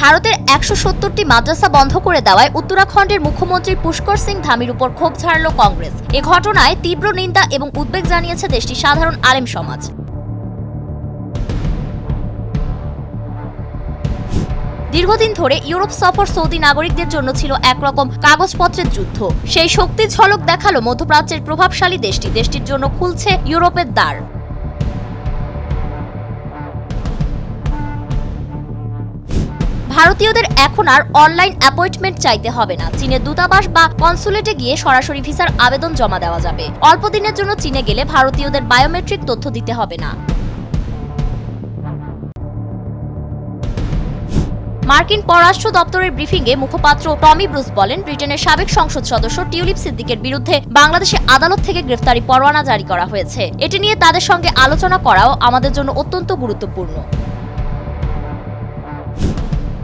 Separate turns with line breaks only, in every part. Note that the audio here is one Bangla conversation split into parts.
ভারতের ১৭০টি মাদ্রাসা বন্ধ করে দেওয়ায় উত্তরাখণ্ডের মুখ্যমন্ত্রী পুষ্কর সিং ধামির উপর ক্ষোভ ঝাড়ল কংগ্রেস। এ ঘটনায় তীব্র নিন্দা এবং উদ্বেগ জানিয়েছে দেশটির সাধারণ আলেম সমাজ। দীর্ঘদিন ধরে ইউরোপ সফর সৌদি নাগরিকদের জন্য ছিল একরকম কাগজপত্রের যুদ্ধ। সেই শক্তির ঝলক দেখালো মধ্যপ্রাচ্যের প্রভাবশালী দেশটির জন্য খুলছে ইউরোপের দ্বার। ভারতীয়দের এখন আর অনলাইন অ্যাপয়েন্টমেন্ট চাইতে হবে না। চীনের দূতাবাস বা কনসুলেটে গিয়ে সরাসরি ভিসার আবেদন জমা দেওয়া যাবে। অল্প দিনের জন্য চীনে গেলে ভারতীয়দের বায়োমেট্রিক তথ্য দিতে হবে না। মার্কিন পররাষ্ট্র দপ্তরের ব্রিফিংয়ে মুখপাত্র টমি ব্রুস বলেন, ব্রিটেনের সাবেক সংসদ সদস্য টিউলিপ সিদ্দিকের বিরুদ্ধে বাংলাদেশে আদালত থেকে গ্রেফতারি পরোয়ানা জারি করা হয়েছে। এটি নিয়ে তাদের সঙ্গে আলোচনা করাও আমাদের জন্য অত্যন্ত গুরুত্বপূর্ণ।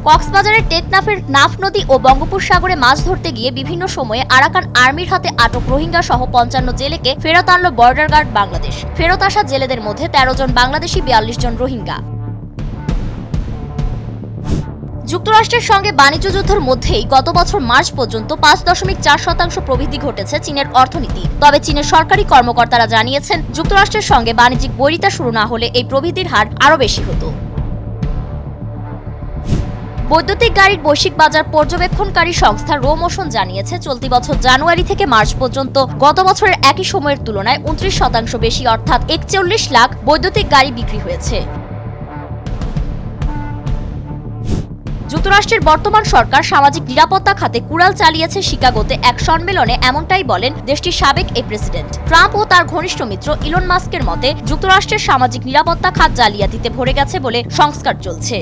কক্সবাজারের টেকনাফের নাফ নদী ও বঙ্গোপসাগরে মাছ ধরতে গিয়ে বিভিন্ন সময়ে আরাকান আর্মির হাতে আটক রোহিঙ্গা সহ ৫৫ জেলেকে ফেরত আনল বর্ডার গার্ড বাংলাদেশ। ফেরত আসা জেলেদের মধ্যে ১৩ জন বাংলাদেশি, ৪২ জন রোহিঙ্গা। যুক্তরাষ্ট্রের সঙ্গে বাণিজ্য যুদ্ধের মধ্যেই গত বছর মার্চ পর্যন্ত ৫.৪% প্রবৃদ্ধি ঘটেছে চীনের অর্থনীতি। তবে চীনের সরকারি কর্মকর্তারা জানিয়েছেন, যুক্তরাষ্ট্রের সঙ্গে বাণিজ্যিক বৈরিতা শুরু না হলে এই প্রবৃদ্ধির হার আরও বেশি হতো। বৈদ্যুতিক গাড়ির বৈশ্বিক বাজার পর্যবেক্ষণকারী সংস্থা রোমোশন জানিয়েছে, চলতি বছর জানুয়ারি থেকে মার্চ পর্যন্ত গত বছরের একই সময়ের তুলনায় ২৯% বেশি অর্থাৎ ৪১ লাখ বৈদ্যুতিক গাড়ি বিক্রি হয়েছে। যুক্তরাষ্ট্রের বর্তমান সরকার সামাজিক নিরাপত্তা খাতে কুড়াল চালিয়েছে। শিকাগোতে এক সম্মেলনে এমনটাই বলেন দেশটির সাবেক এই প্রেসিডেন্ট। ট্রাম্প ও তার ঘনিষ্ঠ মিত্র ইলন মাস্কের মতে যুক্তরাষ্ট্রের সামাজিক নিরাপত্তা খাত জালিয়াতিতে ভরে গেছে বলে সংস্কার চলছে।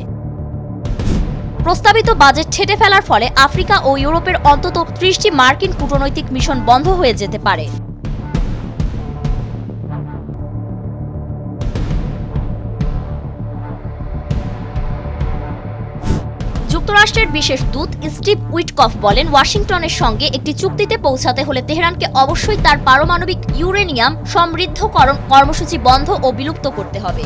প্রস্তাবিত বাজেট ছেঁটে ফেলার ফলে আফ্রিকা ও ইউরোপের অন্তত ৩০টি মার্কিন কূটনৈতিক মিশন বন্ধ হয়ে যেতে পারে। যুক্তরাষ্ট্রের বিশেষ দূত স্টিভ উইটকফ বলেন, ওয়াশিংটনের সঙ্গে একটি চুক্তিতে পৌঁছাতে হলে তেহরানকে অবশ্যই তার পারমাণবিক ইউরেনিয়াম সমৃদ্ধকরণ কর্মসূচি বন্ধ ও বিলুপ্ত করতে হবে।